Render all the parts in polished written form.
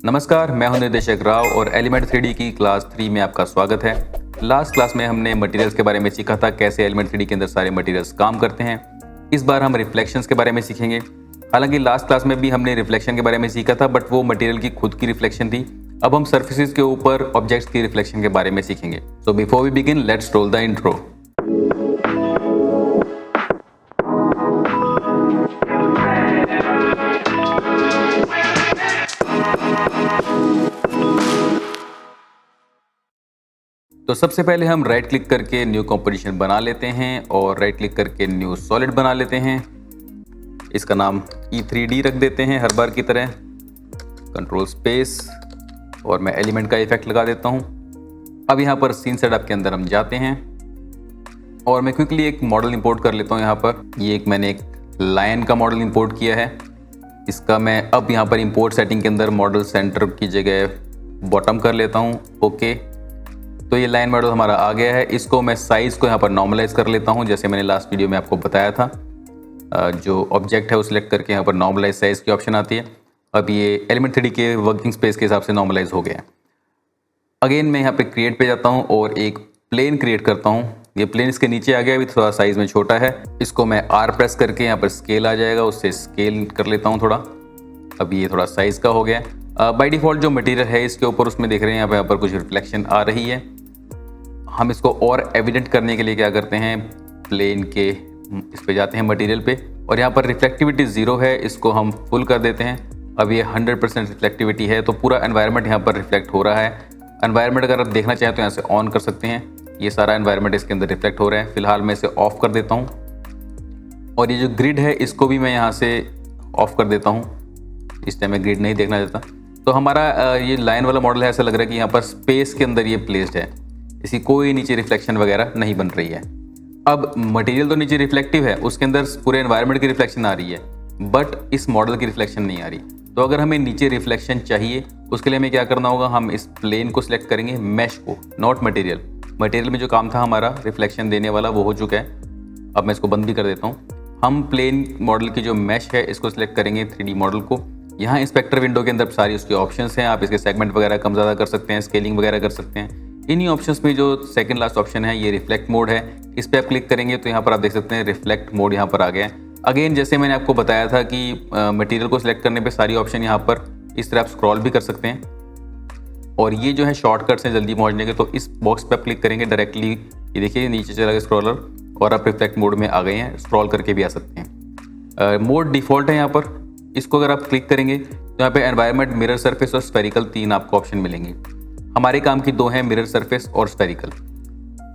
नमस्कार, मैं हूं निर्देशक राव और एलिमेंट 3D की क्लास 3 में आपका स्वागत है। लास्ट क्लास में हमने मटेरियल्स के बारे में सीखा था, कैसे एलिमेंट 3D के अंदर सारे मटेरियल्स काम करते हैं। इस बार हम रिफ्लेक्शंस के बारे में सीखेंगे। हालांकि लास्ट क्लास में भी हमने रिफ्लेक्शन के बारे में सीखा था, बट वो मटेरियल की खुद की रिफ्लेक्शन थी। अब हम सर्फेसिस के ऊपर ऑब्जेक्ट्स की रिफ्लेक्शन के बारे में सीखेंगे। So before we begin, let's roll the intro. तो सबसे पहले हम राइट क्लिक करके न्यू कंपोजिशन बना लेते हैं और राइट क्लिक करके न्यू सॉलिड बना लेते हैं। इसका नाम E3D रख देते हैं हर बार की तरह। कंट्रोल स्पेस और मैं एलिमेंट का इफेक्ट लगा देता हूं। अब यहां पर सीन सेटअप के अंदर हम जाते हैं और मैं क्विकली एक मॉडल इंपोर्ट कर लेता हूं। यहां पर मैंने एक लाइन का मॉडल इंपोर्ट किया है। इसका मैं अब यहां पर इंपोर्ट सेटिंग के अंदर मॉडल सेंटर की जगह बॉटम कर लेता हूं। ओके, तो ये लाइन मॉडल हमारा आ गया है। इसको मैं साइज़ को यहाँ पर नॉर्मलाइज कर लेता हूँ, जैसे मैंने लास्ट वीडियो में आपको बताया था। जो ऑब्जेक्ट है वो सिलेक्ट करके यहाँ पर नॉर्मलाइज साइज़ की ऑप्शन आती है। अब ये एलिमेंट 3D के वर्किंग स्पेस के हिसाब से नॉर्मलाइज हो गया है। अगेन मैं यहाँ पे क्रिएट पे जाता हूँ और एक प्लेन क्रिएट करता हूँ। ये प्लेन इसके नीचे आ गया, अभी थोड़ा साइज़ में छोटा है। इसको मैं R प्रेस करके यहाँ पर स्केल आ जाएगा, उससे स्केल कर लेता हूँ थोड़ा। अब ये थोड़ा साइज़ का हो गया। बाई डिफ़ॉल्ट जो मटीरियल है इसके ऊपर उसमें देख रहे हैं यहाँ पर कुछ रिफ्लेक्शन आ रही है। हम इसको और एविडेंट करने के लिए क्या करते हैं, प्लेन के इस पे जाते हैं मटेरियल पे और यहाँ पर रिफ्लेक्टिविटी 0 है, इसको हम फुल कर देते हैं। अब ये 100% रिफ्लेक्टिविटी है, तो पूरा एनवायरनमेंट यहाँ पर रिफ्लेक्ट हो रहा है। एनवायरनमेंट अगर आप देखना चाहें तो यहाँ से ऑन कर सकते हैं। ये सारा एनवायरनमेंट इसके अंदर रिफ्लेक्ट हो रहा है। फिलहाल मैं इसे ऑफ कर देता हूँ और ये जो ग्रिड है इसको भी मैं यहाँ से ऑफ कर देता हूँ। इस टाइम मैं ग्रिड नहीं देखना चाहता। तो हमारा ये लाइन वाला मॉडल है, ऐसा लग रहा है कि यहाँ पर स्पेस के अंदर ये प्लेस्ड है। इसकी कोई नीचे रिफ्लेक्शन वगैरह नहीं बन रही है। अब मटेरियल तो नीचे रिफ्लेक्टिव है, उसके अंदर पूरे एनवायरनमेंट की रिफ्लेक्शन आ रही है, बट इस मॉडल की रिफ्लेक्शन नहीं आ रही। तो अगर हमें नीचे रिफ्लेक्शन चाहिए, उसके लिए हमें क्या करना होगा, हम इस प्लेन को सिलेक्ट करेंगे, मैश को, नॉट मटेरियल। मटेरियल में जो काम था हमारा रिफ्लेक्शन देने वाला वो हो चुका है। अब मैं इसको बंद भी कर देता हूँ। हम प्लेन मॉडल की जो मैश है इसको सिलेक्ट करेंगे, 3D मॉडल को। यहाँ इंस्पेक्टर विंडो के अंदर सारी उसकी ऑप्शंस हैं। आप इसके सेगमेंट वगैरह कम ज़्यादा कर सकते हैं, स्केलिंग वगैरह कर सकते हैं। इन्हीं ऑप्शंस में जो सेकंड लास्ट ऑप्शन है ये रिफ्लेक्ट मोड है, इस पर आप क्लिक करेंगे तो यहाँ पर आप देख सकते हैं रिफ्लेक्ट मोड यहाँ पर आ गया है। अगेन जैसे मैंने आपको बताया था कि मटेरियल को सिलेक्ट करने पे सारी ऑप्शन यहाँ पर इस तरह आप स्क्रॉल भी कर सकते हैं। और ये जो है शॉर्टकट्स हैं जल्दी पहुँचने के, तो इस बॉक्स पर आप क्लिक करेंगे डायरेक्टली, ये देखिए नीचे चला गया स्क्रॉलर और आप रिफ्लेक्ट मोड में आ गए हैं। स्क्रॉल करके भी आ सकते हैं। मोड डिफ़ॉल्ट है यहाँ पर, इसको अगर आप क्लिक करेंगे तो यहाँ पे एनवायरनमेंट, मिरर सरफेस और स्फेरिकल 3 आपको ऑप्शन मिलेंगे। हमारे काम की 2 हैं, मिरर सरफेस और स्फेरिकल।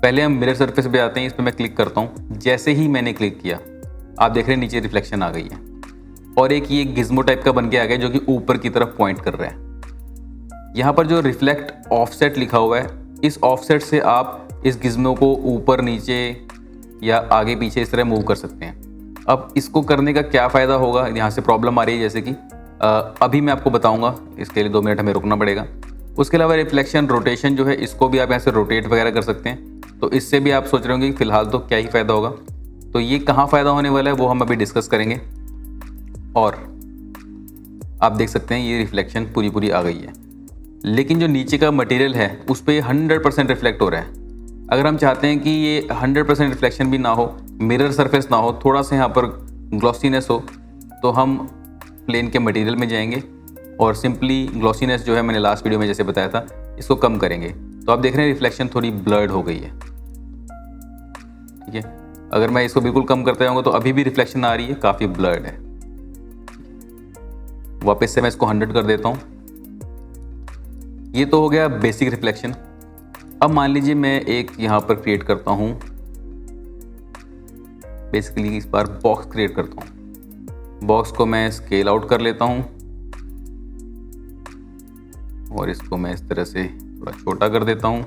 पहले हम मिरर सरफेस पे आते हैं, इस पर मैं क्लिक करता हूँ। जैसे ही मैंने क्लिक किया आप देख रहे हैं नीचे रिफ्लेक्शन आ गई है और एक ये गिज्मो टाइप का बन के आ गया जो कि ऊपर की तरफ पॉइंट कर रहा है। यहाँ पर जो रिफ्लेक्ट ऑफसेट लिखा हुआ है, इस ऑफसेट से आप इस गिज्मो को ऊपर नीचे या आगे पीछे इस तरह मूव कर सकते हैं। अब इसको करने का क्या फ़ायदा होगा, यहाँ से प्रॉब्लम आ रही है जैसे कि अभी मैं आपको बताऊँगा, इसके लिए 2 मिनट हमें रुकना पड़ेगा। उसके अलावा रिफ्लेक्शन रोटेशन जो है इसको भी आप यहाँ से रोटेट वगैरह कर सकते हैं। तो इससे भी आप सोच रहे होंगे कि फ़िलहाल तो क्या ही फ़ायदा होगा, तो ये कहाँ फ़ायदा होने वाला है वो हम अभी डिस्कस करेंगे। और आप देख सकते हैं ये रिफ्लेक्शन पूरी आ गई है, लेकिन जो नीचे का मटेरियल है उस पर 100% रिफ्लेक्ट हो रहा है। अगर हम चाहते हैं कि ये 100% रिफ्लेक्शन भी ना हो, मिरर सरफेस ना हो, थोड़ा सा यहाँ पर ग्लॉसीनेस हो, तो हम प्लेन के मटेरियल में जाएंगे और सिंपली ग्लॉसीनेस जो है मैंने लास्ट वीडियो में जैसे बताया था इसको कम करेंगे। तो आप देख रहे हैं रिफ्लेक्शन थोड़ी ब्लर्ड हो गई है। ठीक है, अगर मैं इसको बिल्कुल कम करते जाऊँगा तो अभी भी रिफ्लेक्शन आ रही है, काफ़ी ब्लर्ड है। वापस से मैं इसको 100 कर देता हूँ। ये तो हो गया बेसिक रिफ्लेक्शन। अब मान लीजिए मैं एक यहाँ पर क्रिएट करता हूँ, बेसिकली इस बार बॉक्स क्रिएट करता हूँ। बॉक्स को मैं स्केल आउट कर लेता हूँ और इसको मैं इस तरह से थोड़ा छोटा कर देता हूँ।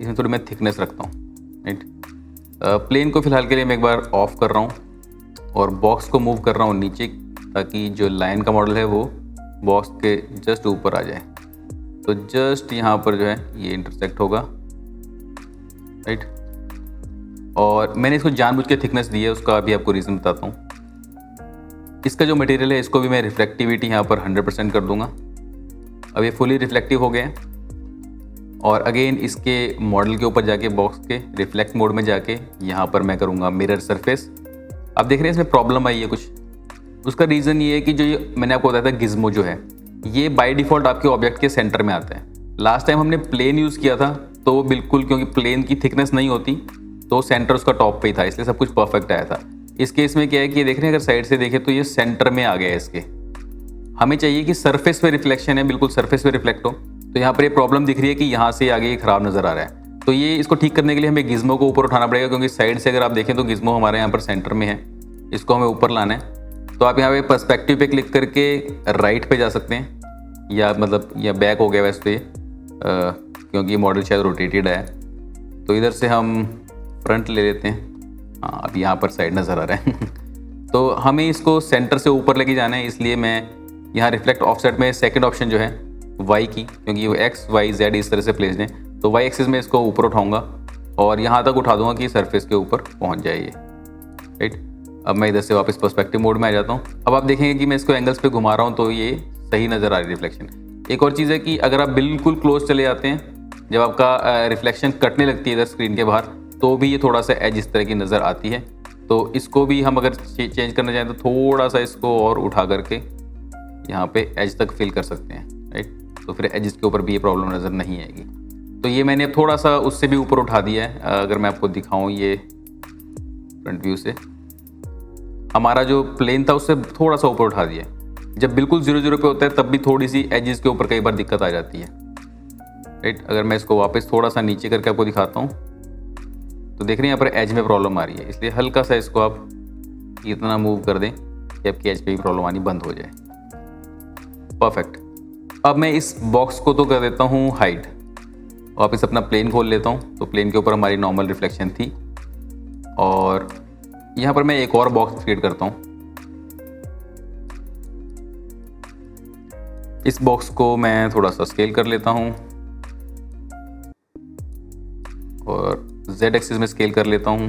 इसमें थोड़ी मैं थिकनेस रखता हूँ। राइट, प्लेन को फिलहाल के लिए मैं एक बार ऑफ कर रहा हूँ और बॉक्स को मूव कर रहा हूँ नीचे, ताकि जो लाइन का मॉडल है वो बॉक्स के जस्ट ऊपर आ जाए। तो जस्ट यहाँ पर जो है ये इंटरसेक्ट होगा। राइट, और मैंने इसको जानबूझ के थिकनेस दी है, उसका अभी आपको रीज़न बताता हूँ। इसका जो मटेरियल है इसको भी मैं रिफ्लेक्टिविटी यहाँ पर 100% कर दूंगा। अब ये फुली रिफ्लेक्टिव हो गया है। और अगेन इसके मॉडल के ऊपर जाके बॉक्स के रिफ्लेक्ट मोड में जाके यहाँ पर मैं करूँगा मिरर सरफेस। अब देख रहे हैं इसमें प्रॉब्लम आई है कुछ। उसका रीज़न ये है कि जो ये मैंने आपको बताया था गिज़्मो जो है ये बाय डिफ़ॉल्ट आपके ऑब्जेक्ट के सेंटर में आता है। लास्ट टाइम हमने प्लेन यूज़ किया था तो वो बिल्कुल, क्योंकि प्लेन की थिकनेस नहीं होती तो सेंटर उसका टॉप पे ही था, इसलिए सब कुछ परफेक्ट आया था। इस केस में क्या है कि ये देख रहे हैं, अगर साइड से देखें तो ये सेंटर में आ गया है इसके। हमें चाहिए कि सरफेस पे रिफ्लेक्शन है, बिल्कुल सरफेस पे रिफ्लेक्ट हो। तो यहाँ पर ये प्रॉब्लम दिख रही है कि यहाँ से आगे ये खराब नज़र आ रहा है। तो ये इसको ठीक करने के लिए हमें गिज़्मो को ऊपर उठाना पड़ेगा, क्योंकि साइड से अगर आप देखें तो गिज़्मो हमारे यहाँ पर सेंटर में है, इसको हमें ऊपर लाना है। तो आप यहाँ पे पर्सपेक्टिव पे क्लिक करके राइट पे जा सकते हैं, या मतलब या बैक हो गया वैसे तो ये क्योंकि ये मॉडल शायद रोटेटेड है। तो इधर से हम फ्रंट ले लेते हैं। हाँ, अब यहाँ पर साइड नज़र आ रहा है तो हमें इसको सेंटर से ऊपर लेके जाना है, इसलिए मैं यहाँ रिफ्लेक्ट ऑफसेट में सेकंड ऑप्शन जो है वाई की, क्योंकि वो एक्स वाई जेड इस तरह से प्लेस्ड है, तो वाई एक्सिस में इसको ऊपर उठाऊँगा और यहाँ तक उठा दूँगा कि सरफेस के ऊपर पहुँच जाए ये। राइट, अब मैं इधर से वापस पर्सपेक्टिव मोड में आ जाता हूँ। अब आप देखेंगे कि मैं इसको एंगल्स पे घुमा रहा हूँ तो ये सही नज़र आ रही है रिफ्लेक्शन। एक और चीज़ है कि अगर आप बिल्कुल क्लोज चले जाते हैं, जब आपका रिफ्लेक्शन कटने लगती है इधर स्क्रीन के बाहर, तो भी ये थोड़ा सा एज इस तरह की नज़र आती है। तो इसको भी हम अगर चेंज करना चाहें तो थोड़ा सा इसको और उठा करके यहाँ पे एज तक फिल कर सकते हैं। राइट, तो फिर एज के ऊपर भी ये प्रॉब्लम नज़र नहीं आएगी। तो ये मैंने थोड़ा सा उससे भी ऊपर उठा दिया है। अगर मैं आपको दिखाऊँ ये फ्रंट व्यू से, हमारा जो प्लेन था उससे थोड़ा सा ऊपर उठा दिया। जब बिल्कुल 0 पे होता है तब भी थोड़ी सी एजेस के ऊपर कई बार दिक्कत आ जाती है। राइट, अगर मैं इसको वापस थोड़ा सा नीचे करके आपको दिखाता हूँ तो देख रहे हैं यहाँ पर एज में प्रॉब्लम आ रही है, इसलिए हल्का सा इसको आप इतना मूव कर दें कि आपकी एज पे भी प्रॉब्लम आनी बंद हो जाए। परफेक्ट। अब मैं इस बॉक्स को तो कर देता हूँ हाइड, वापस अपना प्लेन खोल लेता हूँ। तो प्लेन के ऊपर हमारी नॉर्मल रिफ्लेक्शन थी और यहाँ पर मैं एक और बॉक्स क्रिएट करता हूँ। इस बॉक्स को मैं थोड़ा सा स्केल कर लेता हूँ और Z एक्सिस में स्केल कर लेता हूँ।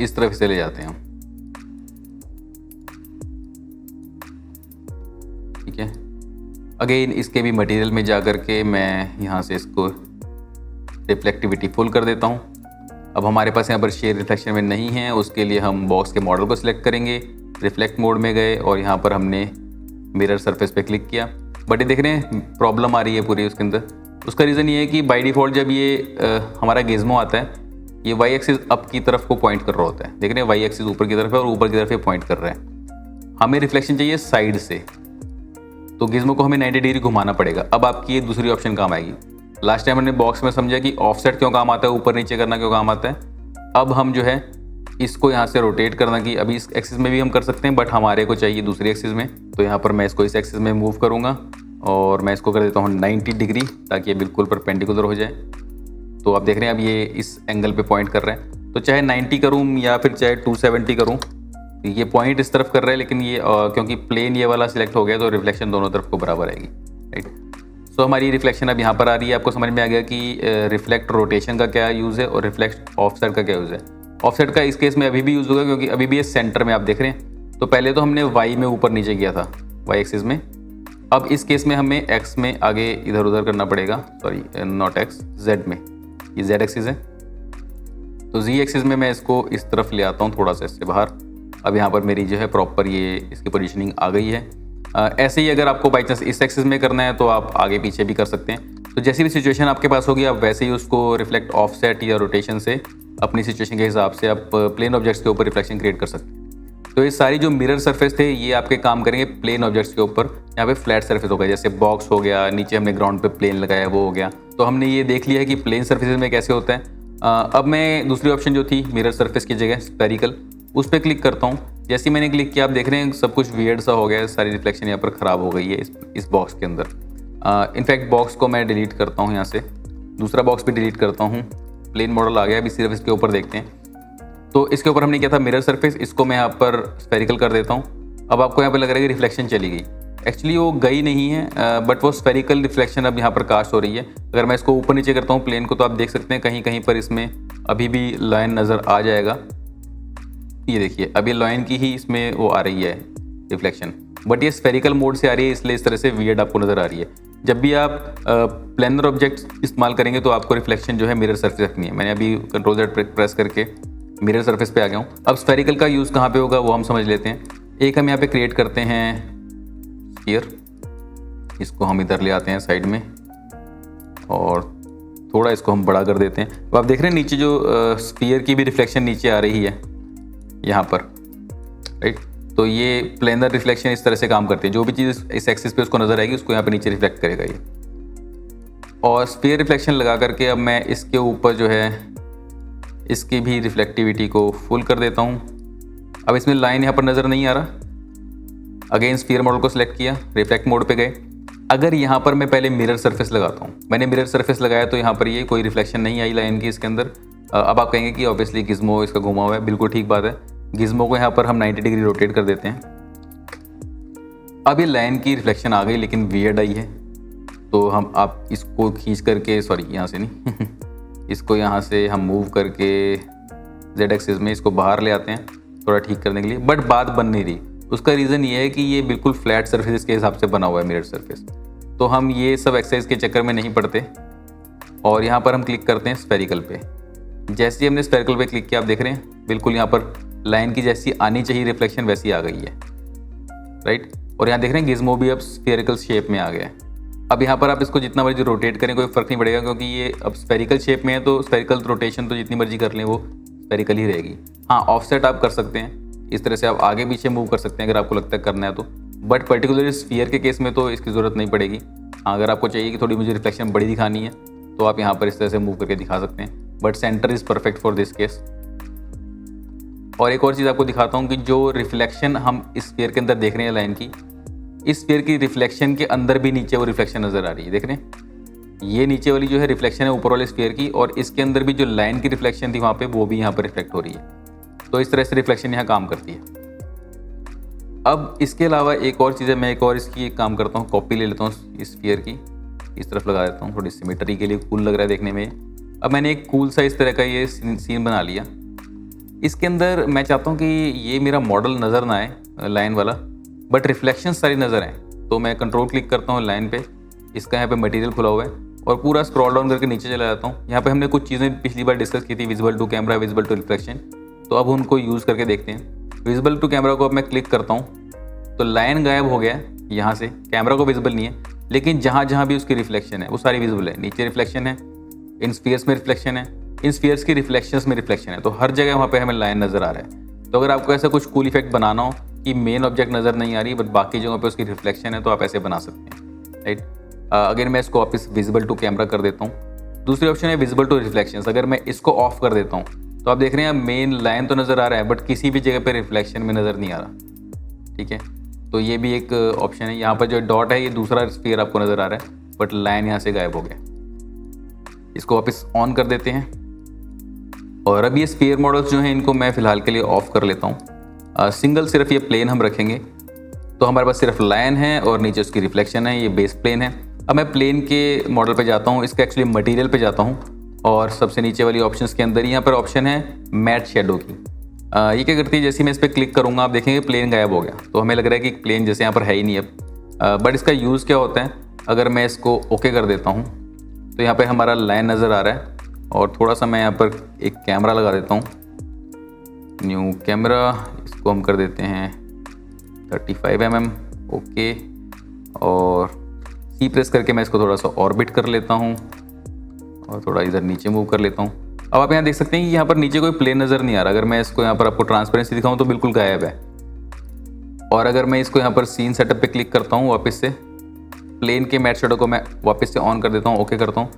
इस तरफ से ले जाते हैं हम। ठीक है, अगेन इसके भी मटेरियल में जा कर के मैं यहाँ से इसको रिफ्लेक्टिविटी फुल कर देता हूँ। अब हमारे पास यहाँ पर शेयर रिफ्लेक्शन में नहीं है, उसके लिए हम बॉक्स के मॉडल को सिलेक्ट करेंगे, रिफ्लेक्ट मोड में गए और यहाँ पर हमने मिरर सरफेस पे क्लिक किया। बट ये देख रहे हैं प्रॉब्लम आ रही है पूरी उसके अंदर। उसका रीज़न ये है कि बाय डिफ़ॉल्ट जब ये हमारा गिज़्मो आता है, ये वाई एक्सिस अप की तरफ को पॉइंट कर रहा होता है। देख रहे हैं वाई एक्सिस ऊपर की तरफ है और ऊपर की तरफ ये पॉइंट कर रहा है। हमें रिफ्लेक्शन चाहिए साइड से, तो गिज़्मो को हमें 90 डिग्री घुमाना पड़ेगा। अब आपकी ये दूसरी ऑप्शन काम आएगी। लास्ट टाइम हमने बॉक्स में समझा कि ऑफसेट क्यों काम आता है, ऊपर नीचे करना क्यों काम आता है। अब हम जो है इसको यहाँ से रोटेट करना, कि अभी इस एक्सिस में भी हम कर सकते हैं बट हमारे को चाहिए दूसरी एक्सिस में। तो यहाँ पर मैं इसको इस एक्सिस में मूव करूँगा और मैं इसको कर देता हूँ 90 डिग्री, ताकि ये बिल्कुल परपेंडिकुलर हो जाए। तो आप देख रहे हैं अब ये इस एंगल पे पॉइंट कर रहे हैं। तो चाहे 90 करूँ या फिर चाहे 270 करूँ, ये पॉइंट इस तरफ कर रहा है, लेकिन ये क्योंकि प्लेन ये वाला सिलेक्ट हो गया तो रिफ्लेक्शन दोनों तरफ को बराबर आएगी। राइट, सो हमारी रिफ्लेक्शन अब यहाँ पर आ रही है। आपको समझ में आ गया कि रिफ्लेक्ट रोटेशन का क्या यूज़ है और रिफ्लेक्ट ऑफसेट का क्या यूज़ है। ऑफसेट का इस केस में अभी भी यूज़ होगा क्योंकि अभी भी ये सेंटर में आप देख रहे हैं। तो पहले तो हमने वाई में ऊपर नीचे किया था, वाई एक्सिस में। अब इस केस में हमें एक्स में आगे इधर उधर करना पड़ेगा, सॉरी नॉट एक्स, जेड में। ये जेड एक्सिस है, तो जी एक्सिस में मैं इसको इस तरफ ले आता हूँ थोड़ा सा इससे बाहर। अब यहाँ पर मेरी जो है प्रॉपर ये इसकी पोजीशनिंग आ गई है। ऐसे ही अगर आपको बाई चांस इस एक्सिस में करना है तो आप आगे पीछे भी कर सकते हैं। तो जैसी भी सिचुएशन आपके पास होगी आप वैसे ही उसको रिफ्लेक्ट ऑफसेट या रोटेशन से अपनी सिचुएशन के हिसाब से आप प्लेन ऑब्जेक्ट्स के ऊपर रिफ्लेक्शन क्रिएट कर सकते हैं। तो ये सारी जो मिरर सरफेस थे ये आपके काम करेंगे प्लेन ऑब्जेक्ट्स के ऊपर। यहाँ पे फ्लैट सरफेस हो गया, जैसे बॉक्स हो गया, नीचे हमने ग्राउंड पे प्लेन लगाया वो हो गया। तो हमने ये देख लिया है कि प्लेन सरफेसेस में कैसे होता है। अब मैं दूसरी ऑप्शन जो थी मिरर सरफेस की जगह स्फेरिकल, उस पर क्लिक करता हूँ। जैसे ही मैंने क्लिक किया आप देख रहे हैं सब कुछ वियर्ड सा हो गया है, सारी रिफ्लेक्शन यहाँ पर ख़राब हो गई है इस बॉक्स के अंदर। इनफैक्ट बॉक्स को मैं डिलीट करता हूँ, यहाँ से दूसरा बॉक्स भी डिलीट करता हूँ। प्लेन मॉडल आ गया, अभी सिर्फ इसके ऊपर देखते हैं। तो इसके ऊपर हमने किया था मिरर सरफेस, इसको मैं यहाँ पर स्फेरिकल कर देता हूँ। अब आपको यहाँ पर लग रहा है कि रिफ्लेक्शन चली गई, एक्चुअली वो गई नहीं है, बट वो स्फेरिकल रिफ्लेक्शन अब यहाँ पर कास्ट हो रही है। अगर मैं इसको ऊपर नीचे करता हूँ प्लेन को, तो आप देख सकते हैं कहीं कहीं पर इसमें अभी भी लाइन नज़र आ जाएगा। ये देखिए अभी लाइन की ही इसमें वो आ रही है रिफ्लेक्शन, बट ये स्फेरिकल मोड से आ रही है, इसलिए इस तरह से वियर्ड आपको नज़र आ रही है। जब भी आप प्लेनर ऑब्जेक्ट इस्तेमाल करेंगे तो आपको रिफ्लेक्शन जो है मिरर सरफेस रखनी है। मैंने अभी कंट्रोल Z प्रेस करके मिरर सरफेस पे आ गया हूँ। अब स्फेरिकल का यूज़ कहाँ पे होगा वो हम समझ लेते हैं। एक हम यहाँ पे क्रिएट करते हैं स्फीयर, इसको हम इधर ले आते हैं साइड में और थोड़ा इसको हम बड़ा कर देते हैं। तो आप देख रहे हैं नीचे जो स्फीयर की भी रिफ्लेक्शन नीचे आ रही है यहाँ पर, राइट। तो ये प्लेनर रिफ्लेक्शन इस तरह से काम करती है, जो भी चीज़ इस एक्सिस पे उसको नजर आएगी उसको यहाँ पे नीचे रिफ्लेक्ट करेगा ये। और स्फीयर रिफ्लेक्शन लगा करके अब मैं इसके ऊपर जो है इसकी भी रिफ्लेक्टिविटी को फुल कर देता हूँ। अब इसमें लाइन यहाँ पर नज़र नहीं आ रहा। अगेन स्फीयर मॉडल को सिलेक्ट किया, रिफ्लेक्ट मोड पे गए। अगर यहाँ पर मैं पहले मिरर सरफेस लगाता हूँ, मैंने मिरर सरफेस लगाया तो यहाँ पर ये कोई रिफ्लेक्शन नहीं आई लाइन की इसके अंदर। अब आप कहेंगे कि ऑब्वियसली गिज़्मो इसका घुमा हुआ है, बिल्कुल ठीक बात है। गिज़्मो को यहाँ पर हम 90 डिग्री रोटेट कर देते हैं। अब ये लाइन की रिफ्लेक्शन आ गई लेकिन वियर्ड आई है, तो हम आप इसको खींच करके, सॉरी यहाँ से नहीं इसको यहाँ से हम मूव करके Z एक्सिस में इसको बाहर ले आते हैं थोड़ा ठीक करने के लिए, बट बात बन नहीं रही। उसका रीज़न ये है कि ये बिल्कुल फ्लैट सरफेस के हिसाब से बना हुआ है मिरर सरफेस, तो हम ये सब एक्सरसाइज के चक्कर में नहीं पड़ते और यहाँ पर हम क्लिक करते हैं स्फेरिकल पे। जैसे ही हमने स्फेरिकल पे क्लिक किया आप देख रहे हैं बिल्कुल यहाँ पर लाइन की जैसी आनी चाहिए रिफ्लेक्शन वैसी आ गई है, राइट। और यहाँ देख रहे हैं गिज़्मो भी अब स्फेरिकल शेप में आ गया है। अब यहाँ पर आप इसको जितना मर्जी रोटेट करें कोई फ़र्क नहीं पड़ेगा, क्योंकि ये अब स्फेरिकल शेप में है तो स्फेरिकल रोटेशन तो जितनी मर्जी कर लें वो स्फेरिकल ही रहेगी। हाँ, ऑफसेट आप कर सकते हैं, इस तरह से आप आगे पीछे मूव कर सकते हैं अगर आपको लगता है करना है तो, बट पर्टिकुलरली स्फीयर के केस में तो इसकी ज़रूरत नहीं पड़ेगी। हाँ, अगर आपको चाहिए कि थोड़ी मुझे रिफ्लेक्शन बड़ी दिखानी है तो आप यहाँ पर इस तरह से मूव करके दिखा सकते हैं, but centre is perfect for this case. और एक और चीज़ आपको दिखाता हूँ कि जो रिफ्लेक्शन हम इस स्फीयर के अंदर देख रहे हैं लाइन की, इस स्फीयर की रिफ्लेक्शन के अंदर भी नीचे वो रिफ्लेक्शन नज़र आ रही है। देख रहे हैं ये नीचे वाली जो है रिफ्लेक्शन है ऊपर वाले स्फीयर की, और इसके अंदर भी जो लाइन की रिफ्लेक्शन थी वहाँ पे वो भी यहाँ पर रिफ्लेक्ट हो रही है। तो इस तरह से रिफ्लेक्शन यहाँ काम करती है। अब इसके अलावा एक और चीज़ है, मैं एक और इसकी एक काम करता हूँ, कॉपी ले लेता हूँ इस स्फीयर की, इस तरफ लगा देता हूँ, थोड़ी सिमेट्री के लिए कूल लग रहा है देखने में। अब मैंने एक कूल सा इस तरह का ये सीन बना लिया। इसके अंदर मैं चाहता हूँ कि ये मेरा मॉडल नज़र ना आए लाइन वाला, बट रिफ्लेक्शन सारी नज़र आए। तो मैं कंट्रोल क्लिक करता हूँ लाइन पे, इसका यहाँ पे मटेरियल खुला हुआ है और पूरा स्क्रॉल डाउन करके नीचे चला जाता हूँ। यहाँ पे हमने कुछ चीज़ें पिछली बार डिस्कस की थी, visible to camera, visible to reflection, तो अब उनको यूज़ करके देखते हैं। विजिबल टू कैमरा को अब मैं क्लिक करता हूँ तो लाइन गायब हो गया है यहाँ से, कैमरा को विजिबल नहीं है, लेकिन जहाँ जहाँ भी उसकी रिफ्लेक्शन है वो सारी विजिबल है। नीचे रिफ्लेक्शन है, इन स्फीयर्स में रिफ्लेक्शन है, इन स्फीयर्स की रिफ्लेक्शंस में रिफ्लेक्शन है, तो हर जगह वहाँ पे हमें लाइन नज़र आ रहा है। तो अगर आपको ऐसा कुछ कूल इफेक्ट बनाना हो कि मेन ऑब्जेक्ट नज़र नहीं आ रही बट बाकी जगहों पे उसकी रिफ्लेक्शन है, तो आप ऐसे बना सकते हैं, राइट। अगेन मैं इसको वापस विजिबल टू कैमरा कर देता हूँ। दूसरी ऑप्शन है विजिबल टू रिफ्लेक्शंस। अगर मैं इसको ऑफ कर देता हूँ तो आप देख रहे हैं मेन लाइन तो नज़र आ रहा है बट किसी भी जगह पे रिफ्लेक्शन में नज़र नहीं आ रहा, ठीक है। तो ये भी एक ऑप्शन है। यहाँ पर जो डॉट है ये दूसरा स्फीयर आपको नज़र आ रहा है बट लाइन यहाँ से गायब हो गया। इसको वापस ऑन कर देते हैं और अब ये स्फीयर मॉडल्स जो हैं इनको मैं फ़िलहाल के लिए ऑफ कर लेता हूँ। सिंगल सिर्फ ये प्लेन हम रखेंगे, तो हमारे पास सिर्फ लाइन है और नीचे उसकी रिफ्लेक्शन है, ये बेस प्लेन है। अब मैं प्लेन के मॉडल पे जाता हूँ, इसका एक्चुअली मटेरियल पे जाता हूँ और सबसे नीचे वाली ऑप्शंस के अंदर यहाँ पर ऑप्शन है मैट शेडो की। ये क्या करती है, जैसे मैं इस पर क्लिक करूँगा आप देखेंगे प्लेन गायब हो गया, तो हमें लग रहा है कि प्लेन जैसे यहाँ पर है ही नहीं अब। बट इसका यूज़ क्या होता है, अगर मैं इसको ओके कर देता हूँ तो यहाँ पर हमारा लाइन नज़र आ रहा है और थोड़ा सा मैं यहाँ पर एक कैमरा लगा देता हूँ, न्यू कैमरा, इसको हम कर देते हैं 35 mm, ओके। और सी प्रेस करके मैं इसको थोड़ा सा ऑर्बिट कर लेता हूँ और थोड़ा इधर नीचे मूव कर लेता हूँ। अब आप यहाँ देख सकते हैं कि यहाँ पर नीचे कोई प्लेन नज़र नहीं आ रहा। अगर मैं इसको यहाँ पर आपको ट्रांसपेरेंसी दिखाऊँ तो बिल्कुल गायब है। और अगर मैं इसको यहाँ पर सीन सेटअप पे क्लिक करता हूँ, वापस से प्लेन के मैट शेडो को मैं वापस से ऑन कर देता हूँ, ओके करता हूँ,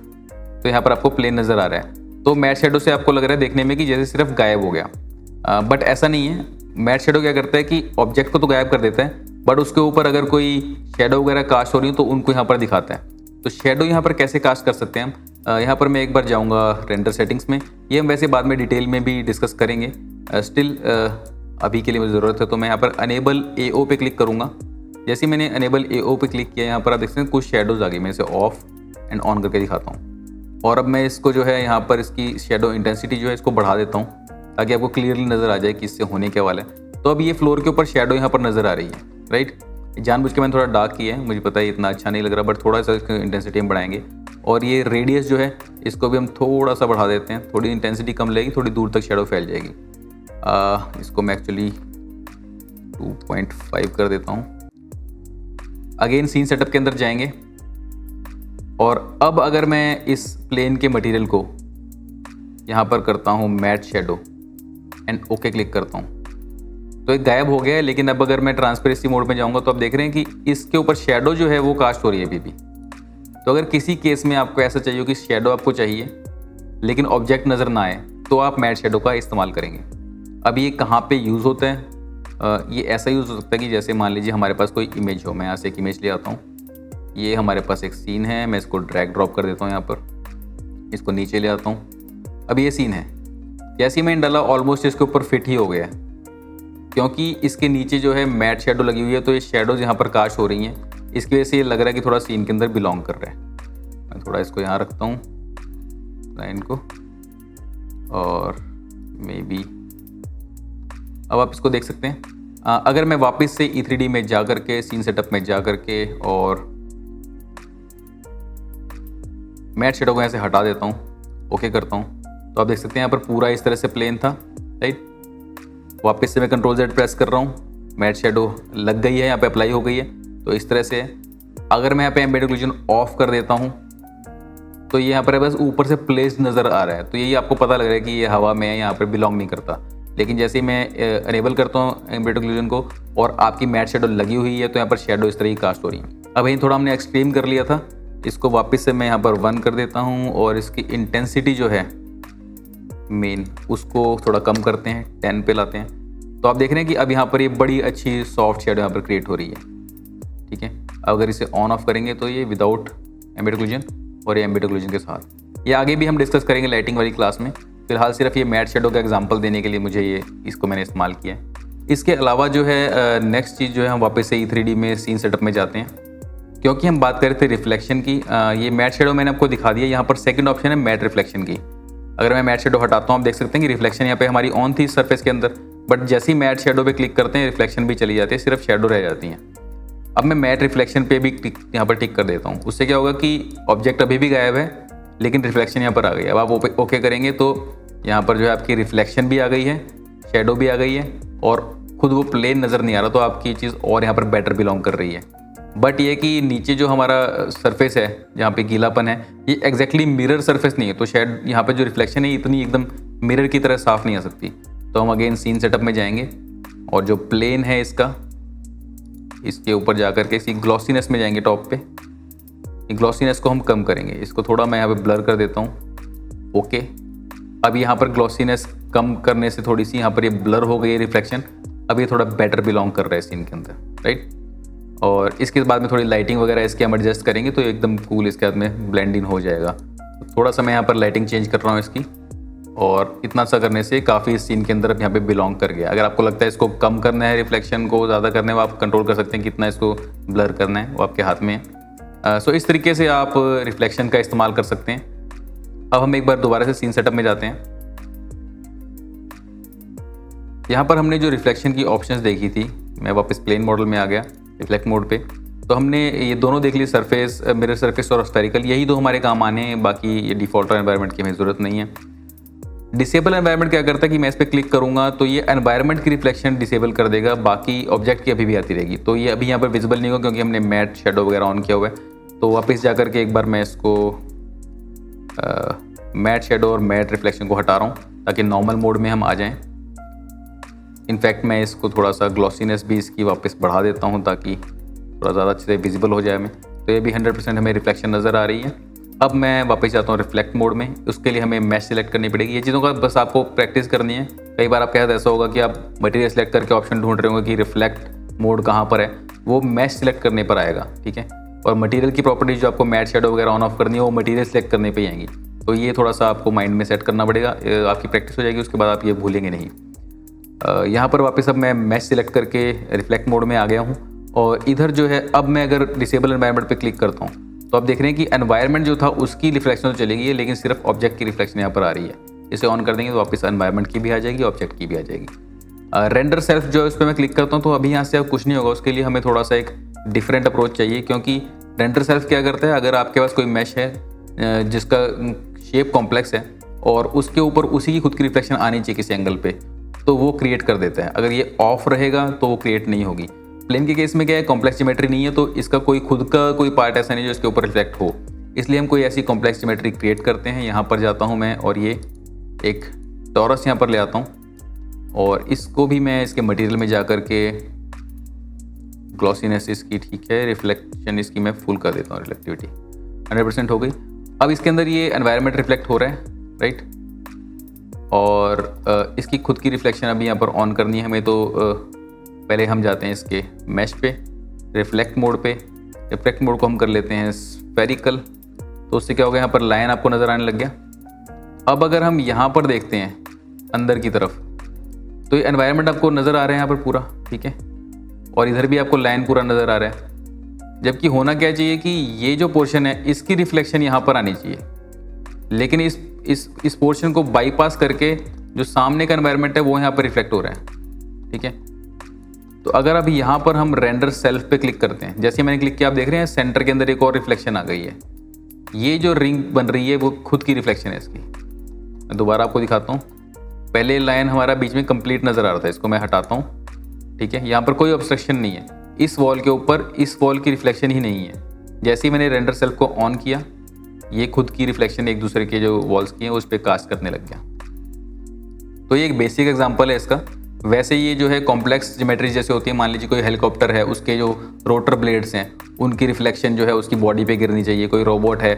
तो यहाँ पर आपको प्लेन नज़र आ रहा है। तो मैट शेडो से आपको लग रहा है देखने में कि जैसे सिर्फ गायब हो गया, बट ऐसा नहीं है। मैट शेडो क्या करता है कि ऑब्जेक्ट को तो गायब कर देता है बट उसके ऊपर अगर कोई शेडो वगैरह कास्ट हो रही हो तो उनको यहाँ पर दिखाता है। तो शेडो यहाँ पर कैसे कास्ट कर सकते हैं हम, यहाँ पर मैं एक बार जाऊँगा रेंडर सेटिंग्स में, ये हम वैसे बाद में डिटेल में भी डिस्कस करेंगे। स्टिल अभी के लिए मुझे ज़रूरत है तो मैं यहाँ पर अनेबल AO पे क्लिक करूँगा। जैसे मैंने अनेबल AO पे क्लिक किया, यहाँ पर आप देख सकते हैं कुछ शेडोज़ आ गई, मैं इसे ऑफ एंड ऑन करके दिखाता हूँ। और अब मैं इसको जो है यहाँ पर इसकी शेडो इंटेंसिटी जो है इसको बढ़ा देता हूँ ताकि आपको क्लियरली नज़र आ जाए कि इससे होने क्या वाला है। तो अब ये फ्लोर के ऊपर शेडो यहाँ पर नज़र आ रही है, राइट। जानबूझ के मैंने थोड़ा डार्क किया है, मुझे पता है इतना अच्छा नहीं लग रहा, बट थोड़ा सा इसकी इंटेंसिटी हम बढ़ाएंगे। और ये रेडियस जो है इसको भी हम थोड़ा सा बढ़ा देते हैं, थोड़ी इंटेंसिटी कम लगेगी, थोड़ी दूर तक शेडो फैल जाएगी। इसको मैं एक्चुअली 2.5 कर देता हूँ। अगेन सीन सेटअप के अंदर जाएंगे और अब अगर मैं इस प्लेन के मटेरियल को यहाँ पर करता हूँ matte shadow and okay click करता हूँ, तो एक गायब हो गया है। लेकिन अब अगर मैं ट्रांसपेरेंसी मोड में जाऊँगा तो आप देख रहे हैं कि इसके ऊपर शेडो जो है वो कास्ट हो रही है अभी भी। तो अगर किसी केस में आपको ऐसा चाहिए कि शेडो आपको चाहिए लेकिन ऑब्जेक्ट नज़र ना आए, तो आप मैट शेडो का इस्तेमाल करेंगे। अब ये कहाँ पे यूज़ होता है? ये ऐसा यूज़ हो सकता है कि जैसे मान लीजिए हमारे पास कोई इमेज हो, मैं यहाँ से एक इमेज ले आता हूँ। ये हमारे पास एक सीन है, मैं इसको ड्रैग ड्रॉप कर देता हूँ, यहाँ पर इसको नीचे ले आता हूँ। अब ये सीन है, जैसे ही मैंने डाला ऑलमोस्ट इसके ऊपर फिट ही हो गया है, क्योंकि इसके नीचे जो है मैट शेडो लगी हुई है। तो ये शेडोज़ यहाँ पर कास्ट हो रही हैं, इसकी वजह से ये लग रहा है कि थोड़ा सीन के अंदर बिलोंग कर रहा है। मैं थोड़ा इसको यहाँ रखता हूँ लाइन को, और मे बी अब आप इसको देख सकते हैं। अगर मैं वापस से E3D में जा करके सीन सेटअप में जा करके और मैट शेडो को यहाँ से हटा देता हूँ, ओके करता हूँ, तो आप देख सकते हैं यहाँ पर पूरा इस तरह से प्लेन था, राइट। वापस से मैं Ctrl+Z प्रेस कर रहा हूँ, मैट शेडो लग गई है, यहाँ पे अप्लाई हो गई है। तो इस तरह से अगर मैं यहाँ पे एम्बेडेड ओक्लूजन ऑफ कर देता हूँ तो ये यहाँ पर बस ऊपर से प्लेस्ड नज़र आ रहा है। तो यही आपको पता लग रहा है कि ये हवा में यहाँ पर बिलोंग नहीं करता। लेकिन जैसे ही मैं अनेबल करता हूँ एम्बेडेड ओक्लूजन को और आपकी मैट शेडो लगी हुई है, तो यहाँ पर शेडो इस तरह ही कास्ट हो रही है। अब यही थोड़ा हमने एक्सट्रीम कर लिया था, इसको वापस से मैं यहाँ पर 1 कर देता हूँ और इसकी इंटेंसिटी जो है मेन उसको थोड़ा कम करते हैं, 10 पे लाते हैं। तो आप देख रहे हैं कि अब यहाँ पर ये बड़ी अच्छी सॉफ्ट शेडो यहाँ पर क्रिएट हो रही है, ठीक है। अगर इसे ऑन ऑफ करेंगे तो ये विदाउट एम्बेडेड ओक्लूजन और ये एम्बेडेड ओक्लूजन के साथ, ये आगे भी हम डिस्कस करेंगे लाइटिंग वाली क्लास में। फिलहाल सिर्फ ये मैट शेडो का एग्जांपल देने के लिए मुझे इसको मैंने इस्तेमाल किया है। इसके अलावा जो है नेक्स्ट चीज़ जो है हम वापस से E3D में सीन सेटअप में जाते हैं, क्योंकि हम बात कर रहे थे रिफ्लेक्शन की। ये मैट शेडो मैंने आपको दिखा दिया। यहाँ पर सेकंड ऑप्शन है मैट रिफ्लेक्शन की। अगर मैं मैट शेडो हटाता हूँ, आप देख सकते हैं कि रिफ्लेक्शन यहाँ पे हमारी ऑन थी सरफेस के अंदर, बट जैसे ही मैट शेडो पे क्लिक करते हैं रिफ्लेक्शन भी चली जाती है, सिर्फ शेडो रह जाती हैं। अब मैं मैट रिफ्लेक्शन पे भी यहाँ पर टिक कर देता हूँ। उससे क्या होगा कि ऑब्जेक्ट अभी भी गायब है लेकिन रिफ्लेक्शन यहाँ पर आ गई है। अब आप ओके करेंगे तो यहाँ पर जो है आपकी रिफ्लेक्शन भी आ गई है, शेडो भी आ गई है और खुद वो प्लेन नज़र नहीं आ रहा। तो आपकी चीज़ और यहाँ पर बेटर बिलोंग कर रही है। बट ये कि नीचे जो हमारा सरफेस है जहाँ पे गीलापन है, ये एग्जैक्टली मिरर सरफेस नहीं है, तो शायद यहाँ पे जो रिफ्लेक्शन है इतनी एकदम मिरर की तरह साफ नहीं आ सकती। तो हम अगेन सीन सेटअप में जाएंगे और जो प्लेन है इसके ऊपर जा कर के इसकी ग्लॉसीनेस में जाएंगे, टॉप पे ग्लॉसीनेस को हम कम करेंगे। इसको थोड़ा मैं यहाँ पे ब्लर कर देता हूँ, ओके। अब यहाँ पर ग्लॉसीनेस कम करने से थोड़ी सी यहाँ पर ये ब्लर हो गई है रिफ्लेक्शन। अब ये थोड़ा बेटर बिलोंग कर रहा है सीन के अंदर, राइट। और इसके बाद में थोड़ी लाइटिंग वगैरह इसके हम एडजस्ट करेंगे तो एकदम कूल इसके बाद में ब्लेंड इन हो जाएगा। थोड़ा सा मैं यहाँ पर लाइटिंग चेंज कर रहा हूँ इसकी, और इतना सा करने से काफ़ी इस सीन के अंदर यहाँ पे बिलोंग कर गया। अगर आपको लगता है इसको कम करना है, रिफ्लेक्शन को ज़्यादा करना है, वो आप कंट्रोल कर सकते हैं, कितना इसको ब्लर करना है वो आपके हाथ में है। सो इस तरीके से आप रिफ्लेक्शन का इस्तेमाल कर सकते हैं। अब हम एक बार दोबारा से सीन सेटअप में जाते हैं। यहाँ पर हमने जो रिफ्लेक्शन की ऑप्शंस देखी थी, मैं वापस प्लेन मॉडल में आ गया रिफ्लेक्ट मोड पे। तो हमने ये दोनों देख ली, सरफेस, मिरर सरफेस और स्फेरिकल, यही दो हमारे काम आने हैं। बाकी ये डिफ़ॉल्ट एनवायरनमेंट की हमें ज़रूरत नहीं है। डिसेबल एनवायरनमेंट क्या करता है कि मैं इस पर क्लिक करूँगा तो ये एनवायरनमेंट की रिफ्लेक्शन डिसेबल कर देगा, बाकी ऑब्जेक्ट की अभी भी आती रहेगी। तो ये अभी यहाँ पर विजिबल नहीं होगा क्योंकि हमने मैट शेडो वगैरह ऑन किया हुआ है। तो वापस जा करके एक बार मैं इसको मैट शेडो और मैट रिफ्लेक्शन को हटा रहा हूँ ताकि नॉर्मल मोड में हम आ जाएँ। इनफैक्ट मैं इसको थोड़ा सा ग्लॉसीनेस भी इसकी वापस बढ़ा देता हूँ ताकि थोड़ा ज़्यादा अच्छे से विजिबल हो जाए हमें। तो ये भी 100% हमें रिफ्लेक्शन नज़र आ रही है। अब मैं वापस जाता हूँ रिफ्लेक्ट मोड में। उसके लिए हमें मैश सेलेक्ट करनी पड़ेगी। ये चीज़ों का बस आपको प्रैक्टिस करनी है। कई बार आपके साथ ऐसा होगा कि आप मटेरियल सेलेक्ट करके ऑप्शन ढूंढ रहे होंगे कि रिफ्लेक्ट मोड कहाँ पर है, वो मैश सेलेक्ट करने पर आएगा, ठीक है। और मटेरियल की प्रॉपर्टीज जो आपको मैट शेडो वगैरह ऑन ऑफ करनी है वो मटेरियल सेलेक्ट करने पर ही आएंगी। तो ये थोड़ा सा आपको माइंड में सेट करना पड़ेगा, आपकी प्रैक्टिस हो जाएगी, उसके बाद आप ये भूलेंगे नहीं। यहाँ पर वापस अब मैं मैश सेलेक्ट करके रिफ्लेक्ट मोड में आ गया हूँ। और इधर जो है अब मैं अगर डिसेबल एनवायरनमेंट पे क्लिक करता हूँ तो आप देख रहे हैं कि एनवायरनमेंट जो था उसकी रिफ्लेक्शन तो चली गई है, लेकिन सिर्फ ऑब्जेक्ट की रिफ्लेक्शन यहाँ पर आ रही है। इसे ऑन कर देंगे तो वापस एनवायरनमेंट की भी आ जाएगी, ऑब्जेक्ट की भी आ जाएगी। रेंडर सेल्फ जो है उस पर मैं क्लिक करता हूँ तो अभी यहाँ से अब कुछ नहीं होगा, उसके लिए हमें थोड़ा सा एक डिफरेंट अप्रोच चाहिए, क्योंकि रेंडर सेल्फ क्या करता है, अगर आपके पास कोई मैश है जिसका शेप कॉम्प्लेक्स है और उसके ऊपर उसी की खुद की रिफ्लेक्शन आनी चाहिए किसी एंगल पे, तो वो क्रिएट कर देता है। अगर ये ऑफ रहेगा तो वो क्रिएट नहीं होगी। प्लेन के केस में क्या है, कॉम्प्लेक्स ज्योमेट्री नहीं है तो इसका कोई खुद का कोई पार्ट ऐसा नहीं जो इसके ऊपर रिफ्लेक्ट हो, इसलिए हम कोई ऐसी कॉम्प्लेक्स ज्योमेट्री क्रिएट करते हैं। यहाँ पर जाता हूँ मैं और ये एक टॉरस यहाँ पर ले आता हूँ और इसको भी मैं इसके मटेरियल में जा कर के ग्लॉसीनेस इसकी ठीक है, रिफ्लेक्शन इसकी मैं फुल कर देता हूँ, रिफ्लेक्टिविटी 100% हो गई। अब इसके अंदर ये एनवायरनमेंट रिफ्लेक्ट हो रहा है, राइट, और इसकी खुद की रिफ्लेक्शन अभी यहाँ पर ऑन करनी है हमें। तो पहले हम जाते हैं इसके मैश पे, रिफ्लेक्ट मोड पे। रिफ्लेक्ट मोड को हम कर लेते हैं स्फेरिकल, तो उससे क्या होगा, यहाँ पर लाइन आपको नज़र आने लग गया। अब अगर हम यहाँ पर देखते हैं अंदर की तरफ तो ये एनवायरनमेंट आपको नज़र आ रहा है यहाँ पर पूरा, ठीक है, और इधर भी आपको लाइन पूरा नज़र आ रहा है। जबकि होना क्या चाहिए कि ये जो पोर्शन है इसकी रिफ्लेक्शन यहाँ पर आनी चाहिए, लेकिन इस पोर्शन को बाईपास करके जो सामने का एनवायरनमेंट है वो यहाँ पर रिफ्लेक्ट हो रहा है, ठीक है। तो अगर अभी यहाँ पर हम रेंडर सेल्फ पे क्लिक करते हैं, जैसे मैंने क्लिक किया आप देख रहे हैं सेंटर के अंदर एक और रिफ्लेक्शन आ गई है। ये जो रिंग बन रही है वो खुद की रिफ्लेक्शन है इसकी। मैं दोबारा आपको दिखाता हूँ। पहले लाइन हमारा बीच में कंप्लीट नज़र आ रहा था, इसको मैं हटाता हूँ, ठीक है। यहाँ पर कोई ऑब्स्ट्रक्शन नहीं है, इस वॉल के ऊपर इस वॉल की रिफ्लेक्शन ही नहीं है। जैसे ही मैंने रेंडर सेल्फ को ऑन किया, ये खुद की रिफ्लेक्शन एक दूसरे के जो वॉल्स की हैं उस पर कास्ट करने लग गया। तो ये एक बेसिक एग्जांपल है इसका। वैसे ये जो है कॉम्प्लेक्स ज्योमेट्री जैसे होती है, मान लीजिए कोई हेलीकॉप्टर है, उसके जो रोटर ब्लेड्स हैं उनकी रिफ्लेक्शन जो है उसकी बॉडी पे गिरनी चाहिए। कोई रोबोट है,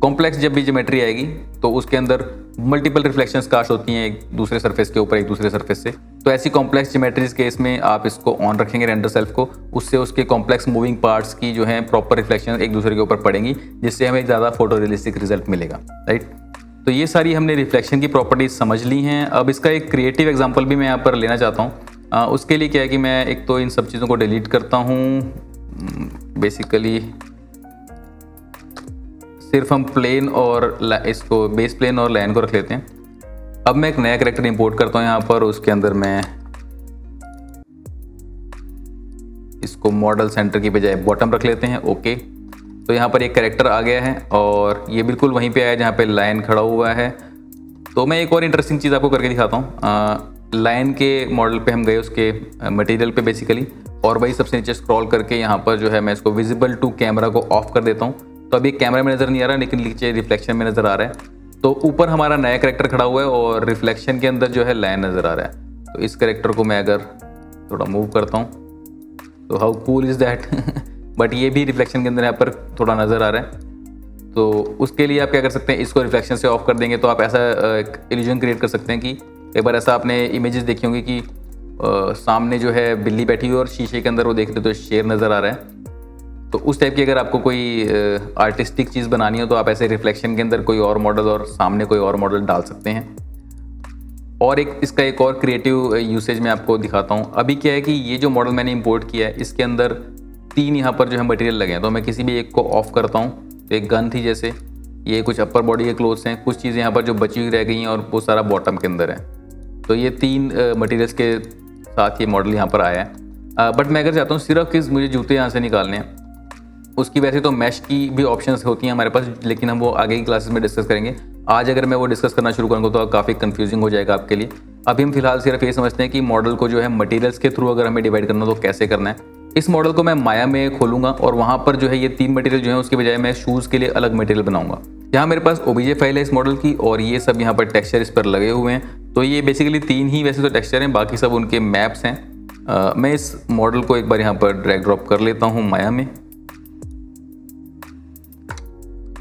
कॉम्प्लेक्स जब भी ज्योमेट्री आएगी तो उसके अंदर मल्टीपल रिफ्लेक्शंस कास्ट होती हैं एक दूसरे सरफेस के ऊपर, एक दूसरे सरफेस से। तो ऐसी कॉम्प्लेक्स ज्योमेट्रीज केस में आप इसको ऑन रखेंगे रेंडर सेल्फ को, उससे उसके कॉम्प्लेक्स मूविंग पार्ट्स की जो है प्रॉपर रिफ्लेक्शन एक दूसरे के ऊपर पड़ेंगी, जिससे हमें ज़्यादा फोटो रियलिस्टिक रिजल्ट मिलेगा, राइट। तो ये सारी हमने रिफ्लेक्शन की प्रॉपर्टीज समझ ली हैं। अब इसका एक क्रिएटिव एग्जांपल भी मैं यहाँ पर लेना चाहता हूँ। उसके लिए क्या है कि मैं एक तो इन सब चीज़ों को डिलीट करता हूँ, बेसिकली सिर्फ हम प्लेन और इसको बेस प्लेन और लाइन को रख लेते हैं। अब मैं एक नया कैरेक्टर इंपोर्ट करता हूँ यहाँ पर, उसके अंदर मैं इसको मॉडल सेंटर की बजाय बॉटम रख लेते हैं, ओके। तो यहाँ पर एक कैरेक्टर आ गया है और ये बिल्कुल वहीं पे आया जहाँ पे लाइन खड़ा हुआ है। तो मैं एक और इंटरेस्टिंग चीज़ आपको करके दिखाता हूँ। लाइन के मॉडल पे हम गए, उसके मटेरियल पे बेसिकली, और वही सबसे नीचे स्क्रॉल करके यहाँ पर जो है मैं इसको विजिबल टू कैमरा को ऑफ कर देता हूँ। तो अभी कैमरा में नज़र नहीं आ रहा, लेकिन नीचे रिफ्लेक्शन में नज़र आ रहा है। तो ऊपर हमारा नया कैरेक्टर खड़ा हुआ है और रिफ्लेक्शन के अंदर जो है लाइन नज़र आ रहा है। तो इस कैरेक्टर को मैं अगर थोड़ा मूव करता हूँ तो how cool is that but ये भी रिफ्लेक्शन के अंदर यहाँ पर थोड़ा नज़र आ रहा है। तो उसके लिए आप क्या कर सकते हैं, इसको रिफ्लेक्शन से ऑफ कर देंगे तो आप ऐसा एक इल्यूजन क्रिएट कर सकते हैं कि एक बार ऐसा आपने इमेजेस देखी होंगी कि सामने जो है बिल्ली बैठी हुई और शीशे के अंदर वो देखते तो शेर नज़र आ रहा है। तो उस टाइप की अगर आपको कोई आर्टिस्टिक चीज़ बनानी हो तो आप ऐसे रिफ्लेक्शन के अंदर कोई और मॉडल और सामने कोई और मॉडल डाल सकते हैं। और इसका एक और क्रिएटिव यूसेज मैं आपको दिखाता हूँ। अभी क्या है कि ये जो मॉडल मैंने इंपोर्ट किया है इसके अंदर 3 यहाँ पर जो है मटेरियल लगे हैं। तो मैं किसी भी एक को ऑफ करता हूँ। तो एक गन थी, जैसे ये कुछ अपर बॉडी के क्लोथ्स हैं, कुछ चीज़ें यहाँ पर जो बची हुई रह गई हैं और वो सारा बॉटम के अंदर है। तो ये 3 मटेरियल्स के साथ ये मॉडल यहाँ पर आया है। बट मैं अगर चाहता हूँ सिर्फ मुझे जूते यहाँ से निकालने हैं, उसकी वैसे तो मैश की भी ऑप्शंस होती हैं हमारे पास, लेकिन हम वो आगे की क्लासेस में डिस्कस करेंगे। आज अगर मैं वो डिस्कस करना शुरू करूँगा तो काफ़ी कंफ्यूजिंग हो जाएगा आपके लिए। अभी हम फिलहाल सिर्फ ये समझते हैं कि मॉडल को जो है मटेरियल्स के थ्रू अगर हमें डिवाइड करना तो कैसे करना है। इस मॉडल को मैं माया में खोलूँगा और वहाँ पर जो है ये 3 मटेरियल जो है उसके बजाय मैं शूज़ के लिए अलग मटेरियल बनाऊँगा। यहाँ मेरे पास OBJ फाइल है इस मॉडल की और ये सब यहाँ पर टेक्सचर इस पर लगे हुए हैं। तो ये बेसिकली 3 ही वैसे तो टेक्सचर हैं, बाकी सब उनके मैप्स हैं। मैं इस मॉडल को एक बार यहाँ पर ड्रैग ड्रॉप कर लेता हूँ माया में,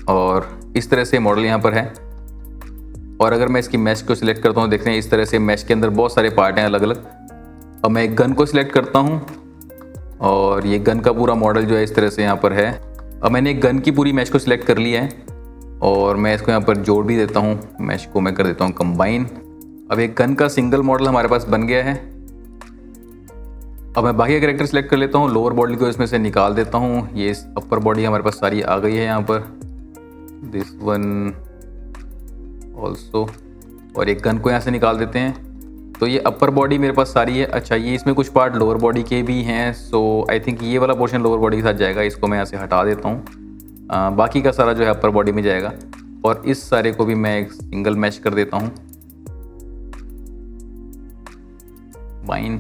और इस तरह से मॉडल यहाँ पर है। और अगर मैं इसकी मैश को सिलेक्ट करता हूँ, देखते हैं इस तरह से मैश के अंदर बहुत सारे पार्ट हैं अलग अलग। अब मैं एक गन को सिलेक्ट करता हूँ और ये गन का पूरा मॉडल जो है इस तरह से यहाँ पर है। अब मैंने एक गन की पूरी मैश को सिलेक्ट कर लिया है और मैं इसको यहाँ पर जोड़ भी देता हूँ। मैश को मैं कर देता हूँ कंबाइन। अब एक गन का सिंगल मॉडल हमारे पास बन गया है। अब मैं बाकी कैरेक्टर सिलेक्ट कर लेता हूँ, लोअर बॉडी को इसमें से निकाल देता हूँ। ये अपर बॉडी हमारे पास सारी आ गई है यहाँ पर, दिस वन ऑल्सो। और एक गन को यहाँ से निकाल देते हैं। तो ये अपर बॉडी मेरे पास सारी है। अच्छा, ये इसमें कुछ पार्ट लोअर बॉडी के भी हैं, सो आई थिंक ये वाला पोर्शन लोअर बॉडी के साथ जाएगा। इसको मैं यहाँ से हटा देता हूँ। बाकी का सारा जो है अपर बॉडी में जाएगा और इस सारे को भी मैं एक सिंगल मैच कर देता हूँ। फाइन।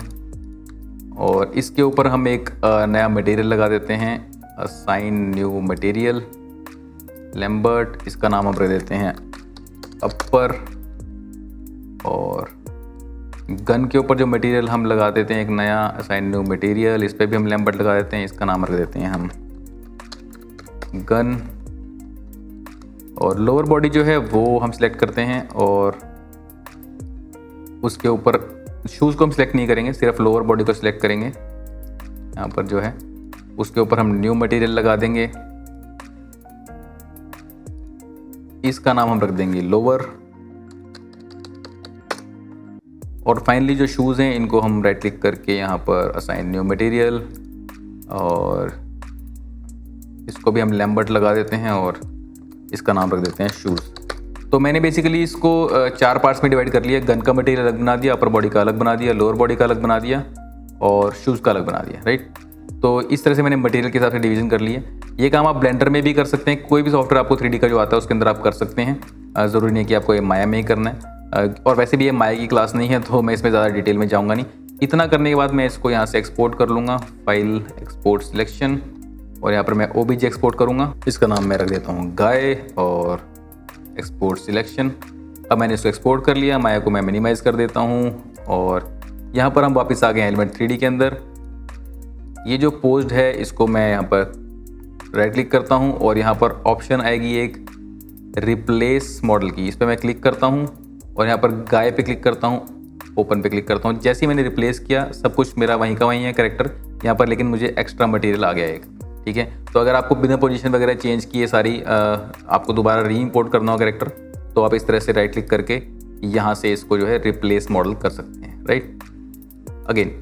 और इसके ऊपर हम एक नया मटेरियल लगा देते हैं, असाइन न्यू मटेरियल लैम्बर्ट। इसका नाम हम रख देते हैं अपर। और गन के ऊपर जो मटेरियल हम लगा देते हैं एक नया असाइन न्यू मटेरियल, इस पर भी हम लैम्बर्ट लगा देते हैं। इसका नाम रख देते हैं हम गन। और लोअर बॉडी जो है वो हम सिलेक्ट करते हैं और उसके ऊपर शूज़ को हम सिलेक्ट नहीं करेंगे, सिर्फ लोअर बॉडी को सिलेक्ट करेंगे। यहाँ पर जो है उसके ऊपर हम न्यू मटेरियल लगा देंगे, इसका नाम हम रख देंगे लोअर। और फाइनली जो शूज़ हैं इनको हम राइट क्लिक करके यहाँ पर असाइन न्यू मटेरियल और इसको भी हम लैम्बर्ट लगा देते हैं और इसका नाम रख देते हैं शूज़। तो मैंने बेसिकली इसको 4 पार्ट्स में डिवाइड कर लिया। गन का मटेरियल अलग बना दिया, अपर बॉडी का अलग बना दिया, लोअर बॉडी का अलग बना दिया और शूज़ का अलग बना दिया, राइट। तो इस तरह से मैंने मटेरियल के हिसाब से डिवीजन कर लिया। ये काम आप ब्लेंडर में भी कर सकते हैं, कोई भी सॉफ्टवेयर आपको 3D का जो आता है उसके अंदर आप कर सकते हैं। ज़रूरी नहीं है कि आपको ये माया में ही करना है। और वैसे भी ये माया की क्लास नहीं है तो मैं इसमें ज़्यादा डिटेल में जाऊँगा नहीं। इतना करने के बाद मैं इसको यहाँ से एक्सपोर्ट कर लूँगा, फाइल एक्सपोर्ट सिलेक्शन, और यहाँ पर मैं OBJ एक्सपोर्ट करूँगा। इसका नाम मैं रख देता हूँ गाय और एक्सपोर्ट सिलेक्शन। अब मैंने इसको एक्सपोर्ट कर लिया, माया को मैं मिनिमाइज़ कर देता हूँ और यहाँ पर हम वापस आ गए एलिमेंट 3D के अंदर। ये जो पोस्ट है इसको मैं यहाँ पर राइट क्लिक करता हूँ और यहाँ पर ऑप्शन आएगी एक रिप्लेस मॉडल की, इस पर मैं क्लिक करता हूँ और यहाँ पर गाय पे क्लिक करता हूँ, ओपन पे क्लिक करता हूँ। जैसे ही मैंने रिप्लेस किया सब कुछ मेरा वहीं का वहीं है कैरेक्टर यहाँ पर, लेकिन मुझे एक्स्ट्रा मटेरियल आ गया एक, ठीक है। तो अगर आपको बिना पोजीशन वगैरह चेंज किए सारी आपको दोबारा री इम्पोर्ट करना हो कैरेक्टर, तो आप इस तरह से राइट क्लिक करके यहाँ से इसको जो है रिप्लेस मॉडल कर सकते हैं, राइट। अगेन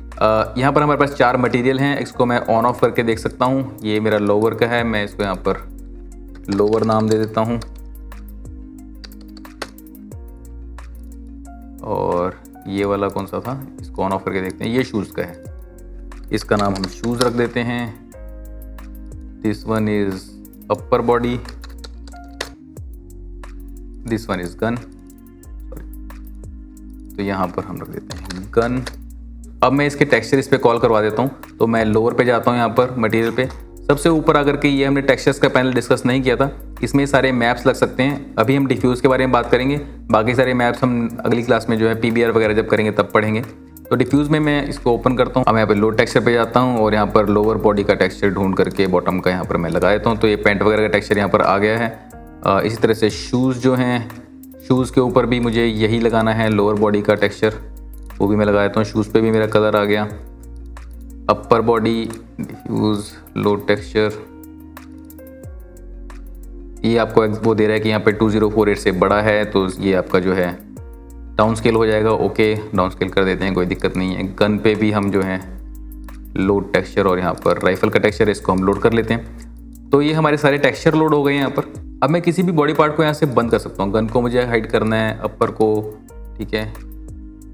यहाँ पर हमारे पास 4 मटेरियल हैं, इसको मैं ऑन ऑफ करके देख सकता हूँ। ये मेरा लोअर का है, मैं इसको यहाँ पर लोअर नाम दे देता हूँ। और ये वाला कौन सा था, इसको ऑन ऑफ करके देखते हैं। ये शूज़ का है, इसका नाम हम शूज़ रख देते हैं। This one is upper body, this one is gun, तो यहाँ पर हम रख देते हैं गन। अब मैं इसके टेक्सचर इस पे कॉल करवा देता हूँ। तो मैं लोअर पे जाता हूँ, यहाँ पर मटेरियल पे सबसे ऊपर आकर के ये हमने टेक्सचर्स का पैनल डिस्कस नहीं किया था, इसमें सारे मैप्स लग सकते हैं। अभी हम डिफ्यूज़ के बारे में बात करेंगे, बाकी सारे मैप्स हम अगली क्लास में जो है PBR वगैरह जब करेंगे तब पढ़ेंगे। तो डिफ्यूज़ में मैं इसको ओपन करता हूँ। अब यहाँ पे लोड टेक्सचर पे जाता हूँ और यहाँ पर लोअर बॉडी का टेक्सचर ढूंढ करके बॉटम का यहाँ पर मैं लगा देता हूँ। तो ये पैंट वगैरह का टेक्सचर यहाँ पर आ गया है। इसी तरह से शूज़ जो हैं, शूज़ के ऊपर भी मुझे यही लगाना है, लोअर बॉडी का टेक्सचर, वो भी मैं लगा देता हूँ। शूज़ पे भी मेरा कलर आ गया। Upper body diffuse load texture, ये आपको वो दे रहा है कि यहाँ पे 2048 से बड़ा है, तो ये आपका जो है डाउन स्केल हो जाएगा। ओके, डाउन स्केल कर देते हैं, कोई दिक्कत नहीं है। गन पे भी हम जो है लोड टेक्सचर और यहाँ पर राइफल का टेक्सचर, इसको हम लोड कर लेते हैं। तो ये हमारे सारे टेक्सचर लोड हो गए हैं यहाँ पर। अब मैं किसी भी बॉडी पार्ट को यहाँ से बंद कर सकता हूँ। गन को मुझे हाइड करना है, अपर को, ठीक है,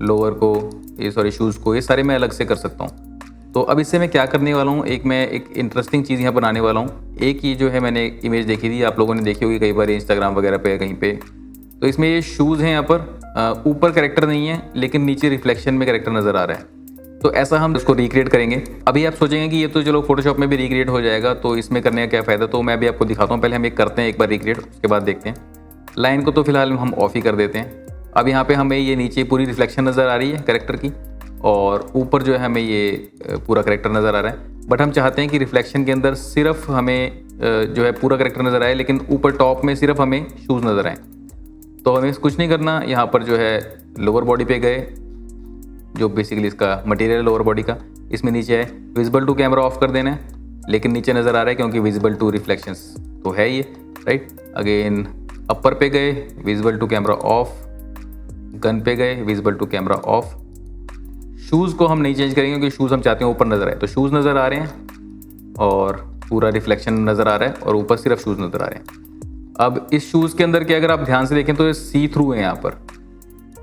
लोअर को, ये सॉरी शूज़ को, ये सारे मैं अलग से कर सकता हूँ। तो अब इससे मैं क्या करने वाला हूँ, मैं एक इंटरेस्टिंग चीज़ यहाँ बनाने वाला हूँ। एक ये जो है मैंने इमेज देखी थी, आप लोगों ने देखी होगी कई बार इंस्टाग्राम वगैरह पे कहीं पे। तो इसमें ये शूज़ हैं, यहाँ पर ऊपर कैरेक्टर नहीं है लेकिन नीचे रिफ्लेक्शन में कैरेक्टर नज़र आ रहा है। तो ऐसा हम इसको रिक्रिएट करेंगे। अभी आप सोचेंगे कि ये तो चलो फोटोशॉप में भी रिक्रिएट हो जाएगा, तो इसमें करने का क्या फ़ायदा। तो मैं भी आपको दिखाता हूँ, पहले हम एक करते हैं एक बार रिक्रिएट, उसके बाद देखते हैं। लाइन को तो फिलहाल हम ऑफ ही कर देते हैं। अब यहाँ पे हमें ये नीचे पूरी रिफ्लेक्शन नज़र आ रही है कैरेक्टर की, और ऊपर जो है हमें ये पूरा कैरेक्टर नज़र आ रहा है। बट हम चाहते हैं कि रिफ्लेक्शन के अंदर सिर्फ हमें जो है पूरा कैरेक्टर नज़र आए, लेकिन ऊपर टॉप में सिर्फ हमें शूज़ नज़र आए। तो हमें कुछ नहीं करना, यहाँ पर जो है लोअर बॉडी पे गए, जो बेसिकली इसका मटेरियल लोअर बॉडी का, इसमें नीचे है विजिबल टू कैमरा ऑफ कर देना है, लेकिन नीचे नज़र आ रहा है क्योंकि विजिबल टू रिफ्लेक्शंस तो है ये, राइट। अगेन अपर पे गए, visible to camera off, gun पे गए, visible to camera off. Shoes को हम नहीं चेंज करेंगे क्योंकि शूज़ हम चाहते हैं ऊपर नज़र आए। तो शूज़ नज़र आ रहे हैं और पूरा रिफ्लेक्शन नज़र आ रहा है और ऊपर सिर्फ शूज़ नज़र आ रहे हैं। अब इस शूज़ के अंदर क्या, अगर आप ध्यान से देखें तो ये सी थ्रू है यहाँ पर,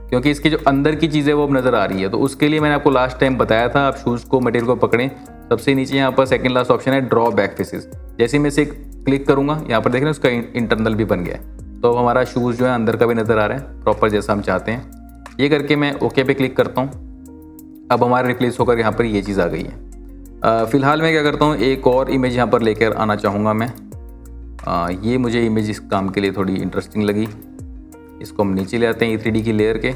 क्योंकि इसकी जो अंदर की चीज़ है वो अब नज़र आ रही है। तो उसके लिए मैंने आपको लास्ट टाइम बताया था, आप शूज़ को मटेरियल को पकड़ें, सबसे नीचे यहाँ पर सेकंड लास्ट ऑप्शन है ड्रॉ बैक फेसेस। जैसे मैं इसे क्लिक करूँगा, यहाँ पर देख रहे हैं उसका इंटरनल भी बन गया है। तो हमारा शूज़ जो है अंदर का भी नज़र आ रहा है प्रॉपर जैसा हम चाहते हैं। ये करके मैं ओके पे क्लिक करता हूँ। अब हमारा रिप्लेस होकर यहाँ पर ये चीज़ आ गई है। फ़िलहाल मैं क्या करता हूँ, एक और इमेज यहाँ पर लेकर आना चाहूँगा मैं। ये मुझे इमेज इस काम के लिए थोड़ी इंटरेस्टिंग लगी। इसको हम नीचे ले आते हैं E3D की लेयर के,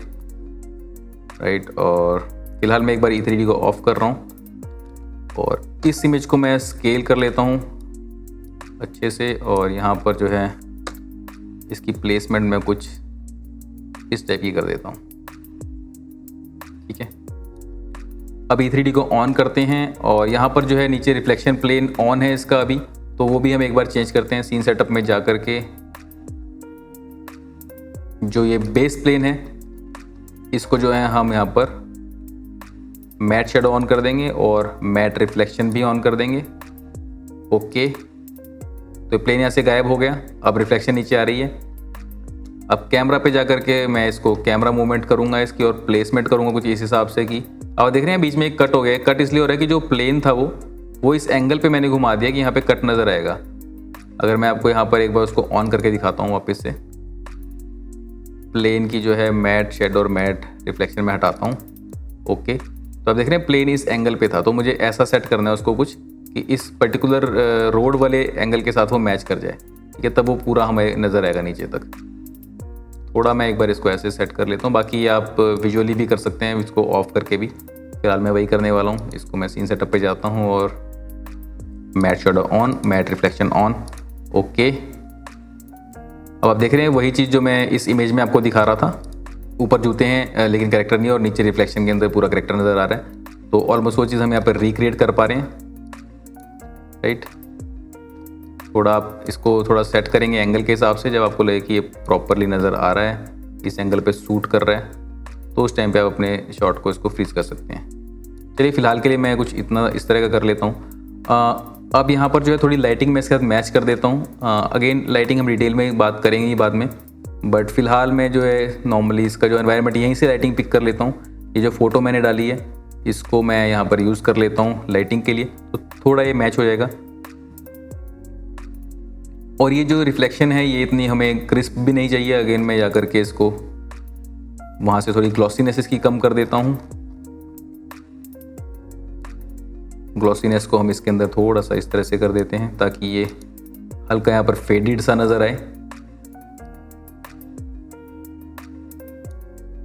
राइट। और फिलहाल मैं एक बार E3D को ऑफ कर रहा हूँ और इस इमेज को मैं स्केल कर लेता हूँ अच्छे से। और यहाँ पर जो है इसकी प्लेसमेंट मैं कुछ इस टाइप की कर देता हूँ, ठीक है। अब E3D को ऑन करते हैं और यहाँ पर जो है नीचे रिफ्लेक्शन प्लेन ऑन है इसका अभी, तो वो भी हम एक बार चेंज करते हैं। सीन सेटअप में जा कर के जो ये बेस प्लेन है इसको जो है हम यहाँ पर मैट शेडो ऑन कर देंगे और मैट रिफ्लेक्शन भी ऑन कर देंगे। ओके, तो प्लेन यहाँ से गायब हो गया। अब रिफ्लेक्शन नीचे आ रही है। अब कैमरा पे जा कर के मैं इसको कैमरा मूवमेंट करूँगा इसकी और प्लेसमेंट करूँगा कुछ इस हिसाब से कि अब देख रहे हैं बीच में एक कट हो गया। कट इसलिए हो रहा है कि जो प्लेन था वो इस एंगल पे मैंने घुमा दिया कि यहाँ पे कट नज़र आएगा। अगर मैं आपको यहाँ पर एक बार उसको ऑन करके दिखाता हूँ वापस से, प्लेन की जो है मैट शेडो और मैट रिफ्लेक्शन में हटाता हूँ। ओके, तो आप देख रहे हैं प्लेन इस एंगल पे था, तो मुझे ऐसा सेट करना है उसको कुछ कि इस पर्टिकुलर रोड वाले एंगल के साथ वो मैच कर जाए, ठीक है। तब वो पूरा हमें नज़र आएगा नीचे तक। थोड़ा मैं एक बार इसको ऐसे सेट कर लेता हूँ, बाकी आप विजुअली भी कर सकते हैं इसको ऑफ करके भी। फिलहाल मैं वही करने वाला हूँ। इसको मैं सीन सेटअप पे जाता हूँ और matte shadow on, matte reflection on. Okay, अब आप देख रहे हैं वही चीज़ जो मैं इस इमेज में आपको दिखा रहा था। ऊपर जूते हैं लेकिन कैरेक्टर नहीं, और नीचे रिफ्लेक्शन के अंदर पूरा कैरेक्टर नज़र आ रहा है। तो ऑलमोस्ट वो चीज़ हम यहाँ पर रिक्रिएट कर पा रहे हैं, राइट। थोड़ा आप इसको थोड़ा सेट करेंगे एंगल के हिसाब से, जब आपको लगे कि ये प्रॉपरली नज़र आ रहा है, इस एंगल पे सूट कर रहा है, तो उस टाइम पे आप अपने शॉट को इसको फ्रीज कर सकते हैं। चलिए फ़िलहाल के लिए मैं कुछ इतना इस तरह का कर लेता हूँ। अब यहाँ पर जो है थोड़ी लाइटिंग मैं इसके साथ मैच कर देता हूँ। अगेन लाइटिंग हम डिटेल में बात करेंगे बाद में, बट फिलहाल मैं जो है नॉर्मली इसका जो एनवायरनमेंट यहीं से लाइटिंग पिक कर लेता हूँ। ये जो फ़ोटो मैंने डाली है इसको मैं यहाँ पर यूज़ कर लेता हूँ लाइटिंग के लिए, तो थोड़ा ये मैच हो जाएगा। और ये जो रिफ्लेक्शन है ये इतनी हमें क्रिस्प भी नहीं चाहिए। अगेन मैं जा कर के इसको वहाँ से थोड़ी ग्लॉसीनेस इसकी कम कर देता हूँ। ग्लॉसीनेस को हम इसके अंदर थोड़ा सा इस तरह से कर देते हैं ताकि ये हल्का यहाँ पर फेडेड सा नज़र आए।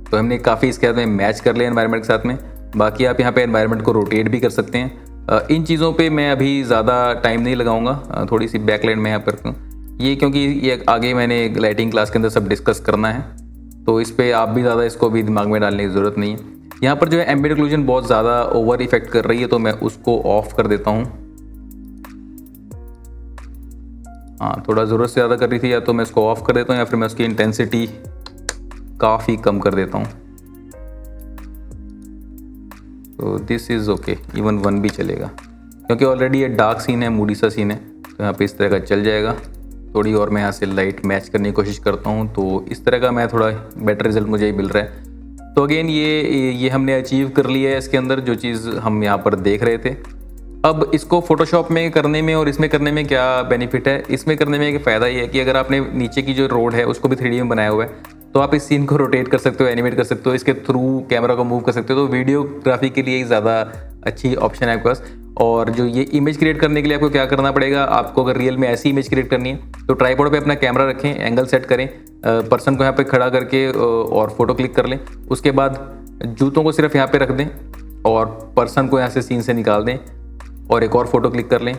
तो हमने काफ़ी इसके साथ में मैच कर लिया एनवायरनमेंट के साथ में। बाकी आप यहाँ पे एनवायरनमेंट को रोटेट भी कर सकते हैं। इन चीज़ों पे मैं अभी ज़्यादा टाइम नहीं लगाऊंगा। थोड़ी सी बैकलाइट में यहाँ पर ये, क्योंकि ये आगे मैंने लाइटिंग क्लास के अंदर सब डिस्कस करना है, तो इस पर आप भी ज़्यादा इसको भी दिमाग में डालने की ज़रूरत नहीं है। यहाँ पर जो है एम्बिएंट ओक्लूजन बहुत ज़्यादा ओवर इफेक्ट कर रही है, तो मैं उसको ऑफ कर देता हूँ। हाँ, थोड़ा ज़रूरत से ज़्यादा कर रही थी, या तो मैं इसको ऑफ कर देता हूँ या फिर मैं उसकी इंटेंसिटी काफ़ी कम कर देता हूँ। तो दिस इज़ ओके, इवन 1 भी चलेगा, क्योंकि ऑलरेडी ये डार्क सीन है, मूडी सा सीन है, तो यहाँ पे इस तरह का चल जाएगा। थोड़ी और मैं यहाँ से लाइट मैच करने की कोशिश करता हूँ, तो इस तरह का मैं थोड़ा बेटर रिजल्ट मुझे मिल रहा है। तो अगेन ये हमने अचीव कर लिया है इसके अंदर जो चीज़ हम यहाँ पर देख रहे थे। अब इसको फोटोशॉप में करने में और इसमें करने में क्या बेनिफिट है? इसमें करने में एक फ़ायदा ये है कि अगर आपने नीचे की जो रोड है उसको भी 3D में बनाया हुआ है, तो आप इस सीन को रोटेट कर सकते हो, एनिमेट कर सकते हो, इसके थ्रू कैमरा को मूव कर सकते हो। तो वीडियोग्राफी के लिए ज़्यादा अच्छी ऑप्शन है आपके पास। और जो ये इमेज क्रिएट करने के लिए आपको क्या करना पड़ेगा, आपको अगर रियल में ऐसी इमेज क्रिएट करनी है तो ट्राइपॉड पे अपना कैमरा रखें, एंगल सेट करें, पर्सन को यहाँ पे खड़ा करके और फोटो क्लिक कर लें। उसके बाद जूतों को सिर्फ यहाँ पे रख दें और पर्सन को यहाँ से सीन से निकाल दें और एक और फोटो क्लिक कर लें।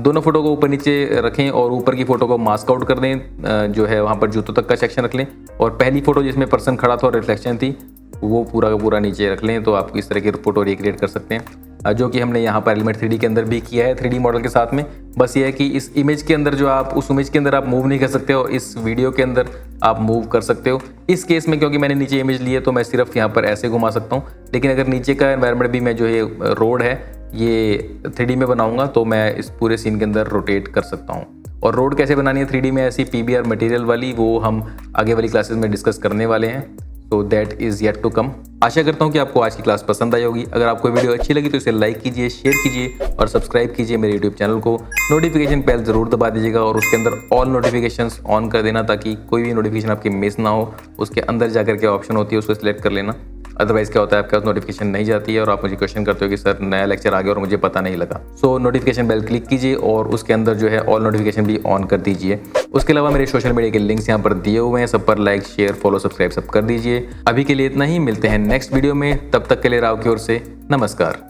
दोनों फोटो को ऊपर नीचे रखें और ऊपर की फ़ोटो को मास्क आउट कर दें, जो है वहाँ पर जूतों तक का सेक्शन रख लें, और पहली फ़ोटो जिसमें पर्सन खड़ा था और रिफ्लेक्शन थी वो पूरा का पूरा नीचे रख लें। तो आप इस तरह की फ़ोटो रिक्रिएट कर सकते हैं, जो कि हमने यहाँ पर एलिमेंट 3D के अंदर भी किया है 3D मॉडल के साथ में। बस ये है कि इस इमेज के अंदर जो आप उस इमेज के अंदर आप मूव नहीं कर सकते हो, इस वीडियो के अंदर आप मूव कर सकते हो। इस केस में क्योंकि मैंने नीचे इमेज ली है तो मैं सिर्फ यहाँ पर ऐसे घुमा सकता हूँ, लेकिन अगर नीचे का एनवायरनमेंट भी मैं जो ये रोड है ये 3D में बनाऊंगा तो मैं इस पूरे सीन के अंदर रोटेट कर सकता हूँ। और रोड कैसे बनानी है 3D में ऐसी PBR मटेरियल वाली, वो हम आगे वाली क्लासेस में डिस्कस करने वाले हैं। तो that is yet to come. आशा करता हूँ कि आपको आज की क्लास पसंद आई होगी। अगर आपको वीडियो अच्छी लगी तो इसे लाइक कीजिए, शेयर कीजिए और सब्सक्राइब कीजिए मेरे यूट्यूब चैनल को। नोटिफिकेशन बेल ज़रूर दबा दीजिएगा और उसके अंदर ऑल नोटिफिकेशंस ऑन कर देना, ताकि कोई भी नोटिफिकेशन आपकी मिस ना हो। उसके अंदर जाकर के ऑप्शन होती है, उसको सिलेक्ट कर लेना। अदरवाइज क्या होता है, आपके पास नोटिफिकेशन नहीं जाती है और आप मुझे क्वेश्चन करते हो कि सर नया लेक्चर आ गया और मुझे पता नहीं लगा। सो नोटिफिकेशन बेल क्लिक कीजिए और उसके अंदर जो है ऑल नोटिफिकेशन भी ऑन कर दीजिए। उसके अलावा मेरे सोशल मीडिया के लिंक्स यहाँ पर दिए हुए हैं, सब पर लाइक, शेयर, फॉलो, सब्सक्राइब सब कर दीजिए। अभी के लिए इतना ही, मिलते हैं नेक्स्ट वीडियो में। तब तक के लिए राव की ओर से नमस्कार।